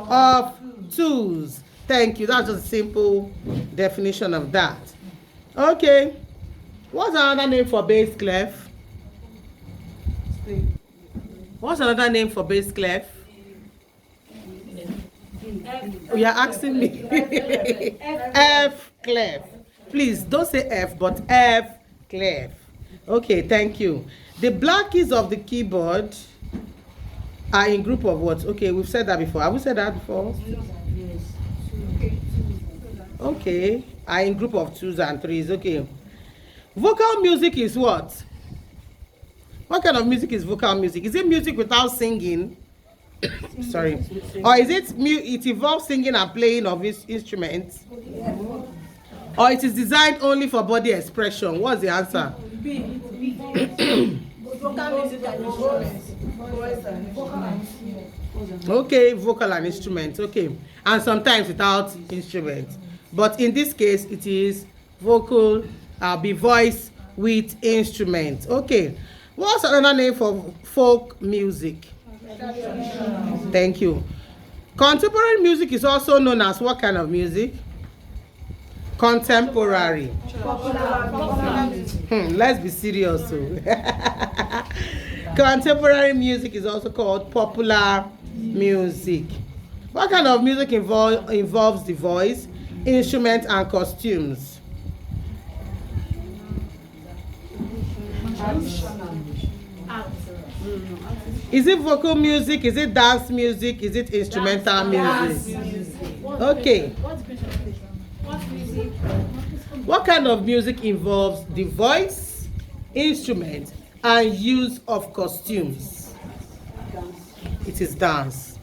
of twos. Thank you. That's just a simple definition of that. Okay. What's another name for bass clef? What's another name for bass clef? You're asking me. F clef. Please don't say F, but F clef. Okay, thank you. The black keys of the keyboard are in group of what? Okay, we've said that before. Have we said that before? Okay, are in group of 2s and 3s. Okay. Vocal music is what? What kind of music is vocal music? Is it music without singing? Sorry. Or is it it involves singing and playing of instruments? Or it is designed only for body expression? What's the answer? Okay, vocal and instruments. Okay. And sometimes without instruments. But in this case, it is vocal, be voice with instruments. Okay. What's another name for folk music? Thank you. Contemporary music is also known as what kind of music? Contemporary. Let's be serious. Contemporary music is also called popular music. What kind of music involves the voice, instruments, and costumes? Is it vocal music? Is it dance music? Is it instrumental music? Okay. What kind of music involves the voice, instrument, and use of costumes? It is dance.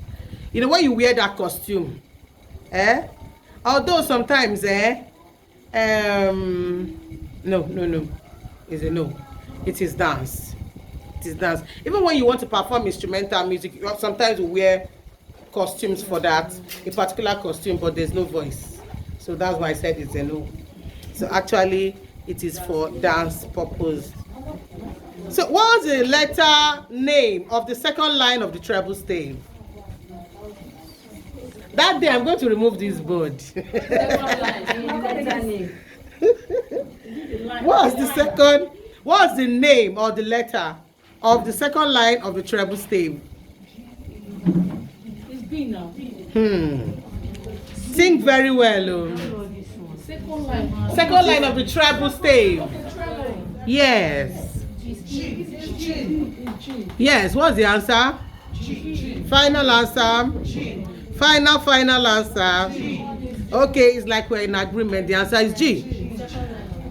You know when you wear that costume, although sometimes, no. Is a no. It is dance. It is dance. Even when you want to perform instrumental music, you sometimes you wear costumes for that, a particular costume, but there's no voice. So that's why I said it's a no. So actually, it is for dance purpose. So what's the letter name of the second line of the treble stave? That day I'm going to remove this board. What's the name or the letter of the second line of the treble stave? It's B now. Sing very well. Second line of the treble stave. Yes. Yes, what's the answer? Final answer. Final answer. Okay, it's like we're in agreement. The answer is G.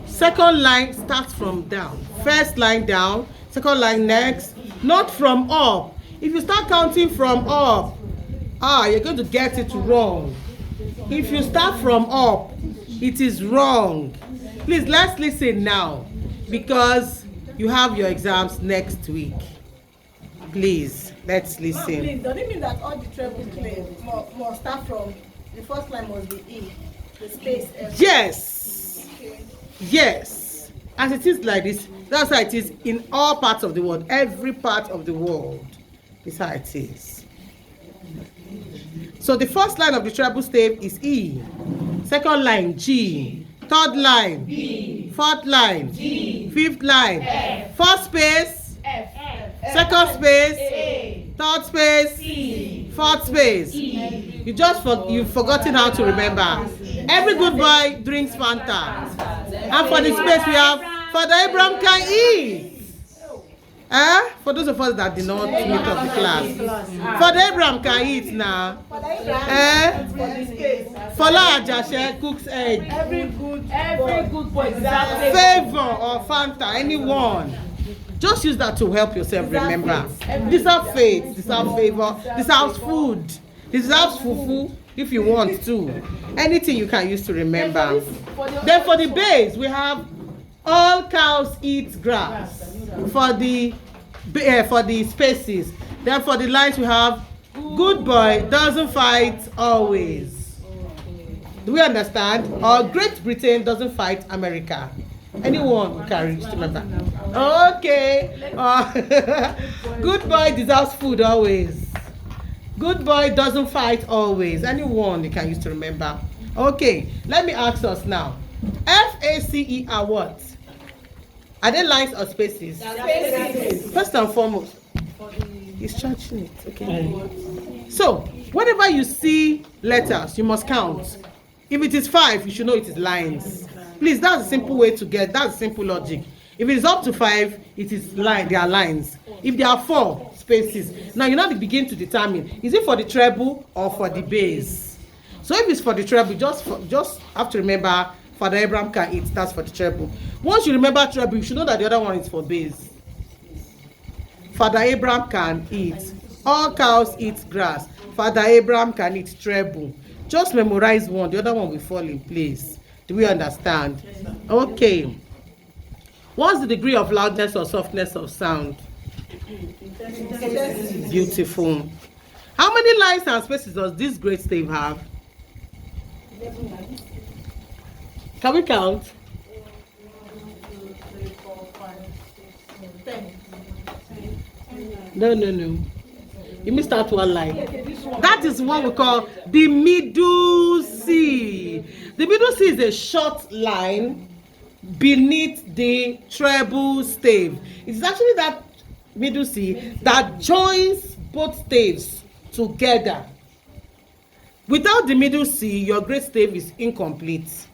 Second line starts from down. First line down, second line next, not from up. If you start counting from up, you're going to get it wrong. If you start from up, it is wrong. Please, let's listen now because you have your exams next week. Please, let's listen. Please, does it mean that all the treble clef must start from the first line must be E, the space F? Yes. Okay. Yes. As it is like this, that's how it is in all parts of the world. Every part of the world is how it is. So the first line of the treble stave is E. Second line G. Third line B. Fourth line G. Fifth line F. First space F. Second space A. Third space C. Fourth space E. You've forgotten how to remember. Every good boy drinks Fanta. And for the space we have, Father Abraham can eat. For those of us that did not meet up the class, Father Abraham can eat now. Fola Ajashe cooks egg. Every good boy exactly. Favor or Fanta, anyone. Just use that to help yourself remember. Deserve faith, deserve favor, deserve food, deserve fufu if you want to. Anything you can use to remember. Then for the base, we have all cows eat grass. For the spaces. Then for the lines, we have good boy doesn't fight always. Do we understand? Or Great Britain doesn't fight America. Anyone who can reach to remember. Okay. Good boy deserves food always. Good boy doesn't fight always. Anyone you can use to remember. Okay, let me ask us now. FACE are what? Are they lines or spaces? Spaces. First and foremost, he's charging it. Okay. So, whenever you see letters, you must count. If it is 5, you should know it is lines. Please, that's a simple way to get. That's simple logic. If it is up to 5, it is line. They are lines. If there are 4, spaces. Now you now begin to determine: is it for the treble or for the bass? So if it's for the treble, just have to remember Father Abraham can eat. That's for the treble. Once you remember treble, you should know that the other one is for bass. Father Abraham can eat. All cows eat grass. Father Abraham can eat treble. Just memorize one. The other one will fall in place. Do we understand? Okay. What's the degree of loudness or softness of sound? Beautiful. How many lines and spaces does this great stave have? Can we count? 10. No. You missed out one line. That is what we call the middle C. The middle C is a short line beneath the treble stave. It's actually that middle C that joins both staves together. Without the middle C, your great stave is incomplete.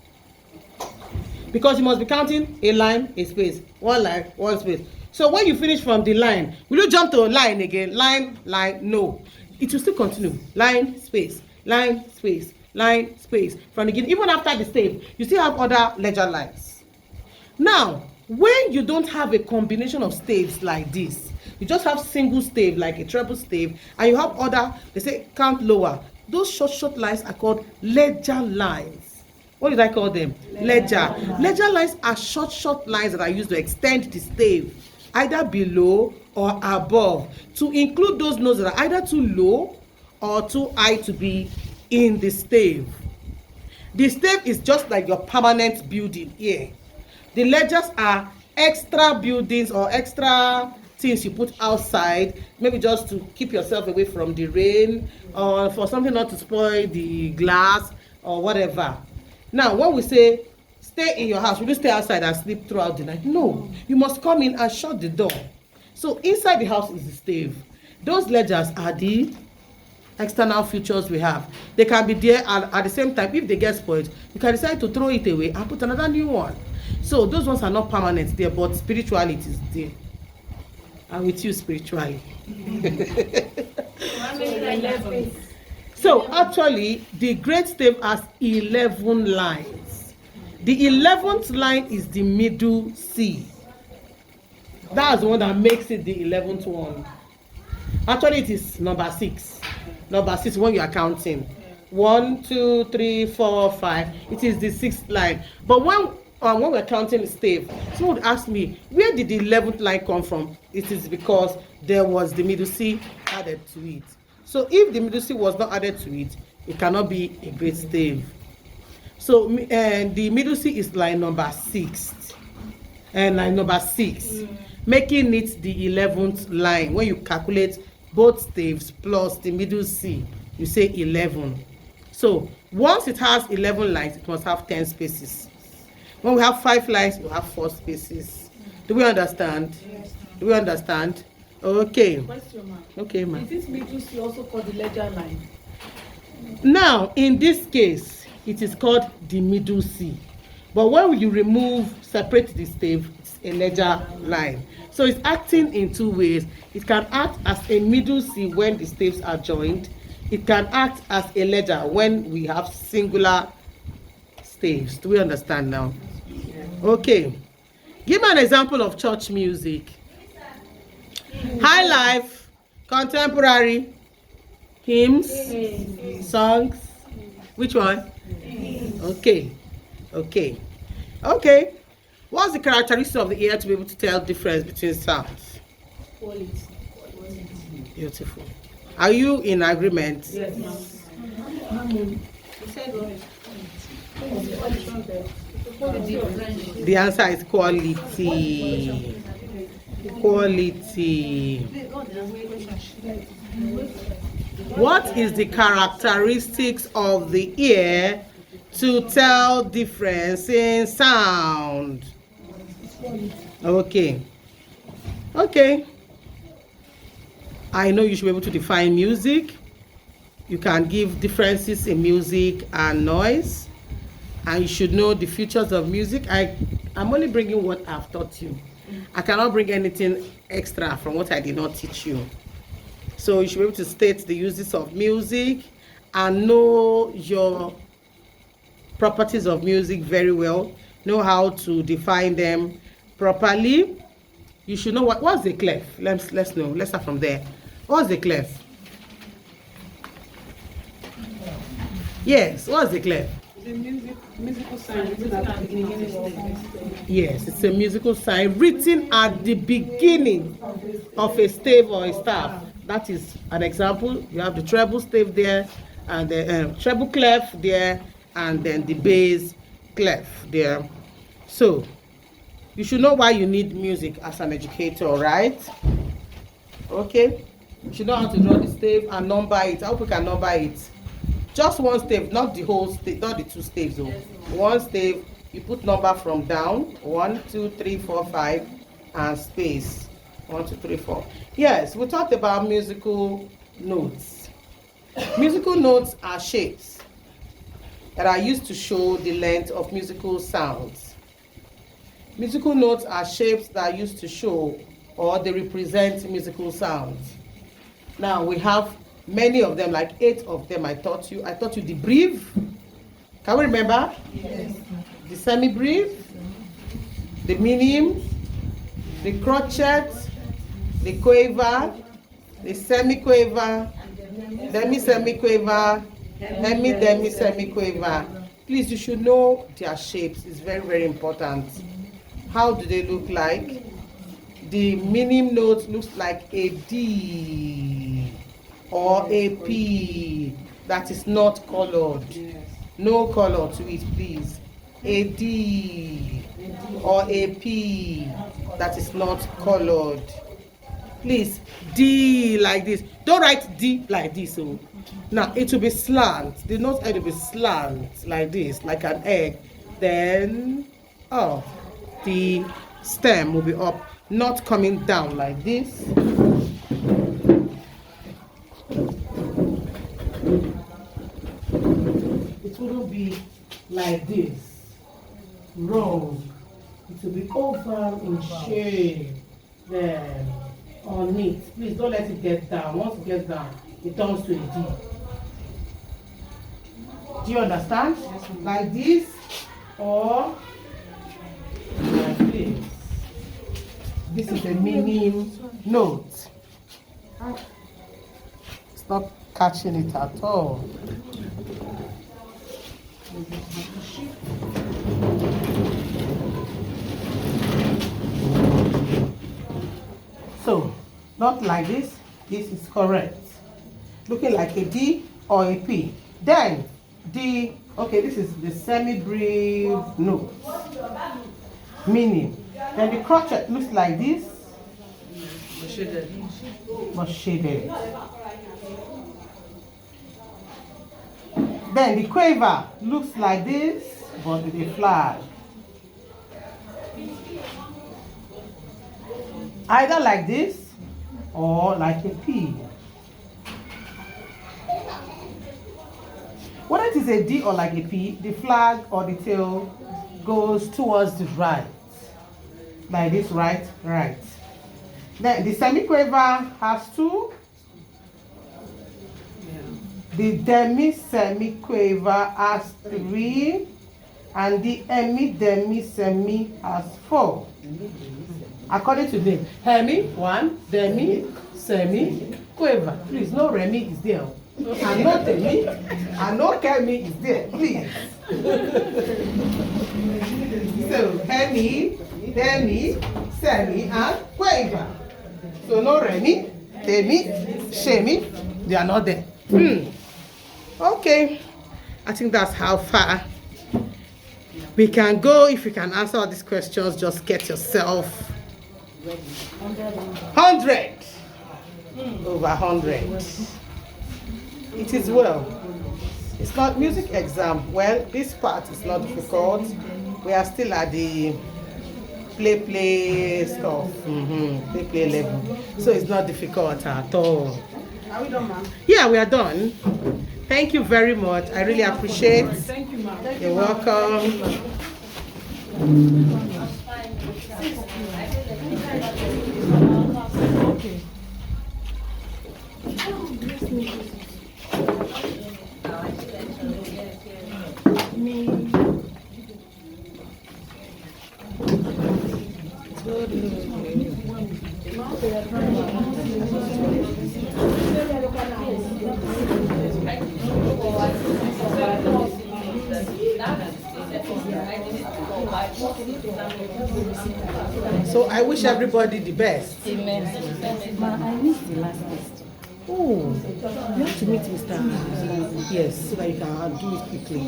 Because you must be counting a line, a space, one line, one space. So when you finish from the line, will you jump to a line again? Line, no. It will still continue. Line, space, line, space, line, space. From the beginning, even after the stave, you still have other ledger lines. Now, when you don't have a combination of staves like this, you just have single stave like a treble stave, and you have other, they say count lower. Those short lines are called ledger lines. What did I call them? Ledger. Ledger lines are short lines that are used to extend the stave, either below or above, to include those notes that are either too low or too high to be in the stave. The stave is just like your permanent building here. The ledgers are extra buildings or extra things you put outside, maybe just to keep yourself away from the rain or for something not to spoil the glass or whatever. Now, when we say stay in your house, will you stay outside and sleep throughout the night? No, you must come in and shut the door. So inside the house is the stave. Those ledgers are the external features we have. They can be there, and at the same time, if they get spoiled, you can decide to throw it away and put another new one. So those ones are not permanent there, but spiritually it is there. I'm with you spiritually. So actually, the great stave has 11 lines. The 11th line is the middle C. That's the one that makes it the 11th one. Actually, it is number 6. Number 6 when you are counting. 1, 2, 3, 4, 5. It is the 6th line. But when we're counting the stave, someone would ask me, where did the 11th line come from? It is because there was the middle C added to it. So if the middle C was not added to it, it cannot be a great stave. So the middle C is line number 6. And line number 6, making it the 11th line. When you calculate both staves plus the middle C, you say 11. So once it has 11 lines, it must have 10 spaces. When we have 5 lines, we have 4 spaces. Do we understand? Yes. Do we understand? Okay. Question, ma'am. Okay, ma'am. Is this middle C also called the ledger line? Now, in this case, it is called the middle C. But when you separate the stave, it's a ledger line. So it's acting in 2 ways. It can act as a middle C when the staves are joined. It can act as a ledger when we have singular staves. Do we understand now? Okay. Give me an example of church music. High life, contemporary, hymns, songs. Which one? Okay. What's the characteristic of the ear to be able to tell difference between sounds? Quality. Beautiful. Are you in agreement? Yes, ma'am. The answer is quality. What is the characteristics of the ear to tell difference in sound? Okay. Okay. I know you should be able to define music. You can give differences in music and noise. And you should know the features of music. I'm only bringing what I've taught you. I cannot bring anything extra from what I did not teach you. So you should be able to state the uses of music and know your properties of music very well. Know how to define them properly. You should know what's the clef. Let's know. Let's start from there. What's the clef? Yes, what's the clef? The musical sign written at the beginning of the Yes, it's a musical sign written at the beginning of a stave or a staff. That is an example. You have the treble stave there, and the treble clef there, and then the bass clef there. So, you should know why you need music as an educator, right? Okay? You should know how to draw the stave and number it. I hope you can number it. Just one stave, not the whole stave, not the two staves though. One stave, you put number from down, 1, 2, 3, 4, 5, and space. 1, 2, 3, 4. Yes, we talked about musical notes. Musical notes are shapes that are used to show the length of musical sounds. Musical notes are shapes that are used to show or they represent musical sounds. Now we have many of them, like 8 of them I taught you. I taught you the breve. Can we remember? Yes. The semi-breve, the minim, the crotchet, the quaver, the semi-quaver, demi-semi-quaver, demi-semi-quaver. Please, you should know their shapes. It's very, very important. How do they look like? The minim note looks like a D or a P that is not colored. No color to it, please. A D or a P that is not colored. Please, D like this. Don't write D like this. So now it will be slant. The note head will be slant like this, like an egg. Then the stem will be up, not coming down like this. It wouldn't be like this. Wrong. It will be oval in shape. There. On it. Please don't let it get down. Once it gets down, it turns to a D. Do you understand? Like this or like this. This is a minim note. It's not catching it at all. So, not like this. This is correct. Looking like a D or a P. Then, this is the semi-breve note. Meaning, then the crotchet looks like this. But shaded. Then the quaver looks like this, but with a flag. Either like this or like a P. Whether it is a D or like a P, the flag or the tail goes towards the right. Like this, right. Then the semiquaver has 2. The demi-semiquaver has 3. And the demi-semi has 4. According to name. Hemi, 1, demi, semi, quaver. Please, no Remi is there. And no demi, and no Kemi is there. Please. So, Hemi, demi, semi, and quaver. So, no Remi, demi, semi, they are not there. Okay. I think that's how far we can go. If you can answer all these questions, just get yourself 100 over 100. It is well. It's not music exam. Well, this part is not difficult. We are still at the play stuff. Play level. So it's not difficult at all. Are we done, ma'am? Yeah, we are done. Thank you very much. I really appreciate. Thank you, ma'am. You're welcome. Okay. So I wish everybody the best. Amen. Ma, I missed the last test. Oh, you have to meet Mr. Yes, so that you can do it quickly.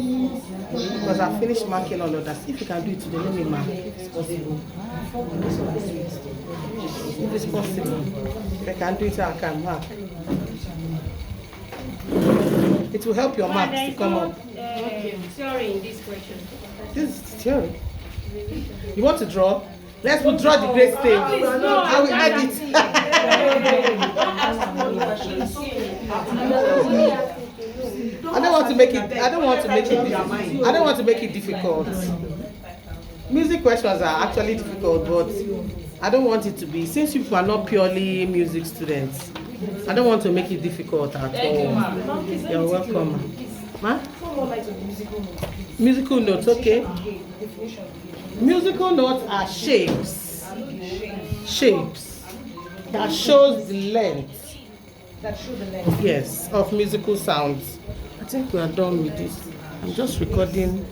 Because I finished marking all of that. If you can do it today, let me mark if it's possible. If it's possible. If I can do it, I can mark. It will help your marks to come up. Theory in this question. This is theory. You want to draw? Let's withdraw the grade stage. I will edit. I don't want to make it. I don't want to make it. I don't want to make it difficult. Music questions are actually difficult, but I don't want it to be. Since you are not purely music students, I don't want to make it difficult at all. You're welcome, ma. Musical notes, okay. Musical notes are shapes that shows the length. Yes, of musical sounds. I think we are done with this. I'm just recording